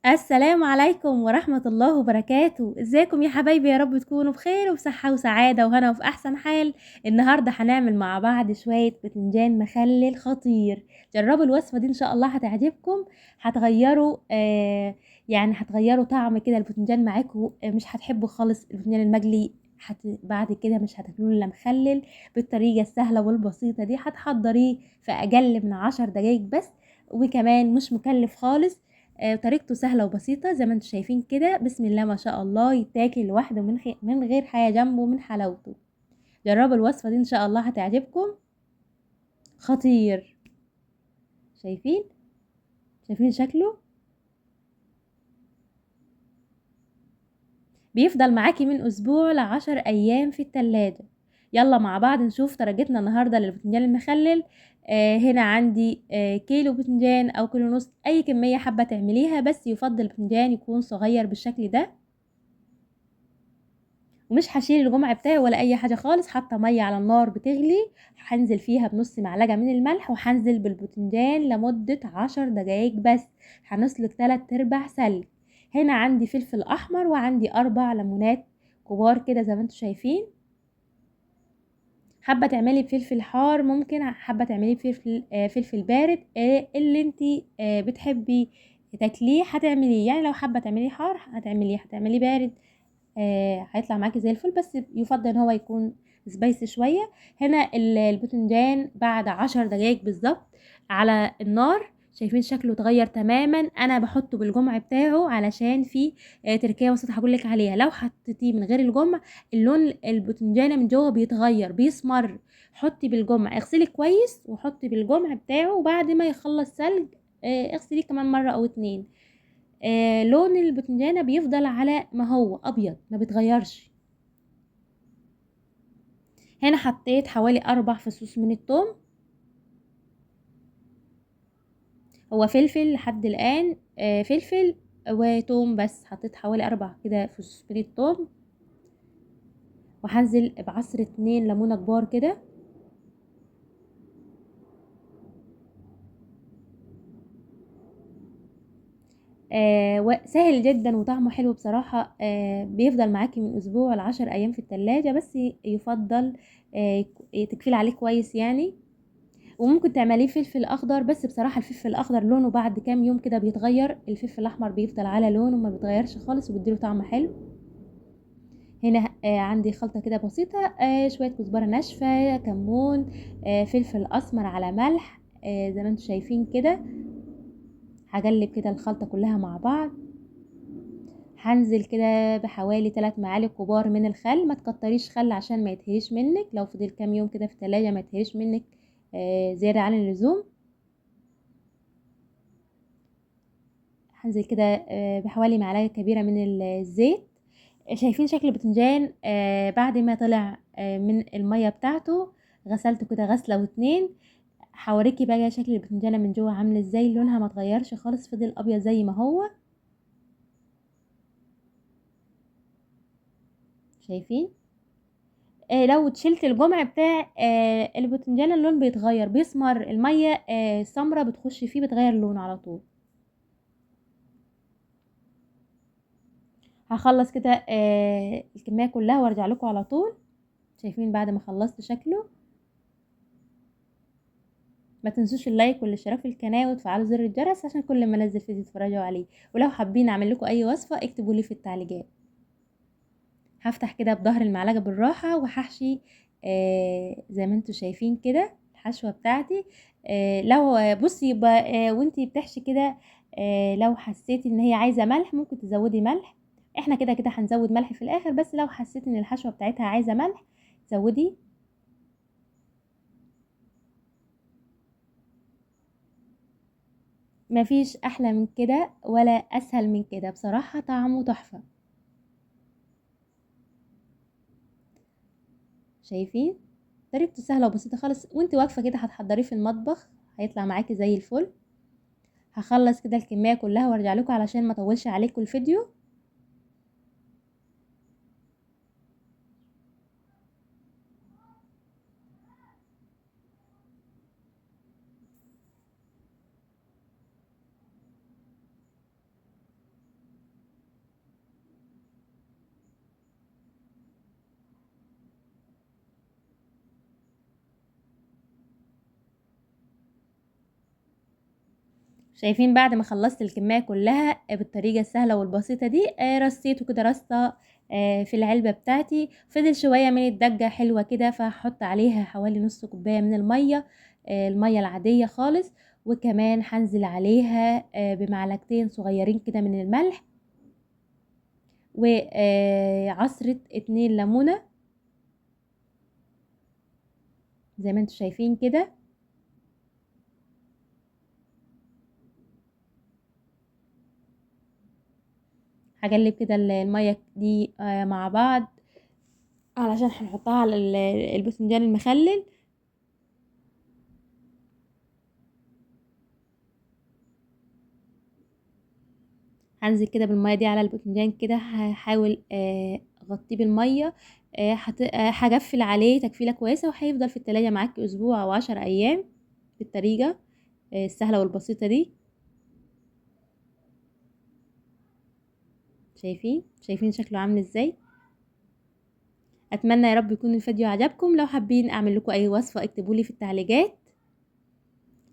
السلام عليكم ورحمة الله وبركاته، ازيكم يا حبايبي؟ يا رب تكونوا بخير وبصحة وسعادة وهنا وفي أحسن حال. النهاردة هنعمل مع بعض شوية باذنجان مخلل خطير. جربوا الوصفة دي إن شاء الله هتعجبكم. هتغيروا يعني هتغيروا طعم كده الباذنجان معاكم. مش هتحبوا خالص الباذنجان المقلي. بعد كده مش هتاكلوه الا مخلل. بالطريقة السهلة والبسيطة دي هتحضريه في أقل من 10 دقايق بس. وكمان مش مكلف خالص. طريقته سهلة وبسيطة زي ما انتم شايفين كده، بسم الله ما شاء الله، يتاكل لوحده من غير حاجة جنبه من حلاوته. جربوا الوصفة دي ان شاء الله هتعجبكم. خطير. شايفين؟ شايفين شكله؟ بيفضل معاكي من اسبوع ل10 ايام في التلاجة. يلا مع بعض نشوف طريقتنا النهاردة للبتنجان المخلل. هنا عندي كيلو بتنجان او كيلو ونص، اي كمية حابة تعمليها، بس يفضل البتنجان يكون صغير بالشكل ده. ومش هشيل الجمع بتاعي ولا اي حاجه خالص، حاطه ميه على النار بتغلي. هنزل فيها بنص معلقه من الملح، وهنزل بالبتنجان لمده 10 دقايق بس. هنسلق 3/4 سلق. هنا عندي فلفل احمر، وعندي 4 ليمونات كبار كده زي ما انتم شايفين. حابه تعملي بفلفل حار ممكن، حابه تعملي بفلفل فلفل بارد، اللي انتي بتحبي تاكليه هتعمليه. يعني لو حابه تعمليه حار هتعمليه بارد. هيطلع معاكي زي الفل، بس يفضل ان هو يكون سبايسي شوية. هنا الباذنجان بعد 10 دقايق بالظبط على النار، شايفين شكله اتغير تماما. انا بحطه بالجمع بتاعه علشان في تركية بسيطة هقولك عليها. لو حطيتيه من غير الجمع، اللون الباذنجان من جوه بيتغير بيسمر. حطي بالجمع، اغسلي كويس وحطي بالجمع بتاعه، وبعد ما يخلص سلق اغسليه كمان مرة او اتنين. لون البتنجانة بيفضل على ما هو ابيض، ما بيتغيرش. هنا حطيت حوالي 4 فصوص من الثوم. هو فلفل لحد الان، فلفل وتوم بس. حطيت حوالي 4 كده فصوص من الثوم. وهنزل بعصر 2 ليمونة كبار كده. وسهل جدا وطعمه حلو بصراحة. بيفضل معاكي من اسبوع ل10 ايام في التلاجة، بس يفضل تقفلي عليه كويس يعني. وممكن تعمليه فلفل اخضر، بس بصراحه الفلفل الاخضر لونه بعد كام يوم كده بيتغير. الفلفل الاحمر بيفضل على لونه ما بيتغيرش خالص، وبيديله طعم حلو. هنا عندي خلطه كده بسيطه، شويه كزبره ناشفه، كمون، فلفل اسمر، على ملح، زي ما انتم شايفين كده. هقلب كده الخلطه كلها مع بعض. هنزل كده بحوالي 3 معالق كبار من الخل. ما تكتريش خل عشان ما يتهريش منك، لو فضل كام يوم كده في التلاجة ما يتهريش منك زياده عن اللزوم. هنزل كده بحوالي معلقة كبيرة من الزيت. شايفين شكل البتنجان بعد ما طلع من المية بتاعته؟ غسلته كده غسلة واتنين. هوريكي بقى شكل البتنجانة من جوه عامل ازاي. لونها ما اتغيرش خالص، فضل ابيض زي ما هو. شايفين؟ لو شلت الجمع بتاع البتنجان، اللون بيتغير بيسمر. المية السمرة بتخش فيه بتغير لونه على طول. هخلص كده الكمية كلها وارجع لكم على طول. شايفين بعد ما خلصت شكله؟ ما تنسوش اللايك والاشتراك في القناه وتفعلوا زر الجرس عشان كل ما انزل فيديو تتفرجوا عليه. ولو حابين اعمل لكم اي وصفه اكتبوا لي في التعليقات. هفتح كده بظهر المعلقه بالراحه وهحشي زي ما انتم شايفين كده الحشوه بتاعتي. لو بصي يبقى وانتي بتحشي كده، لو حسيتي ان هي عايزه ملح ممكن تزودي ملح. احنا كده كده هنزود ملح في الاخر، بس لو حسيتي ان الحشوه بتاعتها عايزه ملح زودي. مفيش احلى من كده ولا اسهل من كده، بصراحه طعمه تحفه. شايفين؟ طريقته سهله وبسيطه خالص، وانت واقفه كده هتحضريه في المطبخ هيطلع معاكي زي الفل. هخلص كده الكميه كلها وارجع لكم علشان ما اطولش عليكم الفيديو. شايفين بعد ما خلصت الكمية كلها بالطريقة السهلة والبسيطة دي، رصيته كده رصة في العلبة بتاعتي. فضل شوية من الدقة حلوة كده، فهحط عليها حوالي نص كوباية من المية، المية العادية خالص. وكمان هنزل عليها بمعلقتين صغيرين كده من الملح، وعصرة 2 ليمونة زي ما انتوا شايفين كده. هقلب كده المية دي مع بعض، علشان هنحطها على الباذنجان المخلل. هنزل كده بالمية دي على الباذنجان كده، هحاول اغطيه بالمية. هقفل عليه تقفيلة كويسة، وهيفضل في التلاجة معاكي اسبوع او 10 ايام بالطريقة السهلة والبسيطة دي. شايفين شكله عامل ازاي؟ اتمنى يا رب يكون الفيديو عجبكم. لو حابين اعمل لكم اي وصفة اكتبولي في التعليقات.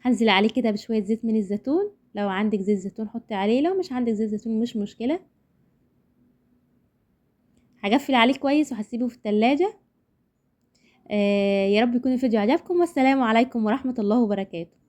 هنزل عليه كده بشوية زيت من الزيتون، لو عندك زيت زيتون حطي عليه، لو مش عندك زيت زيتون مش مشكلة. هقفل عليه كويس وهسيبه في التلاجة. يا رب يكون الفيديو عجبكم، والسلام عليكم ورحمة الله وبركاته.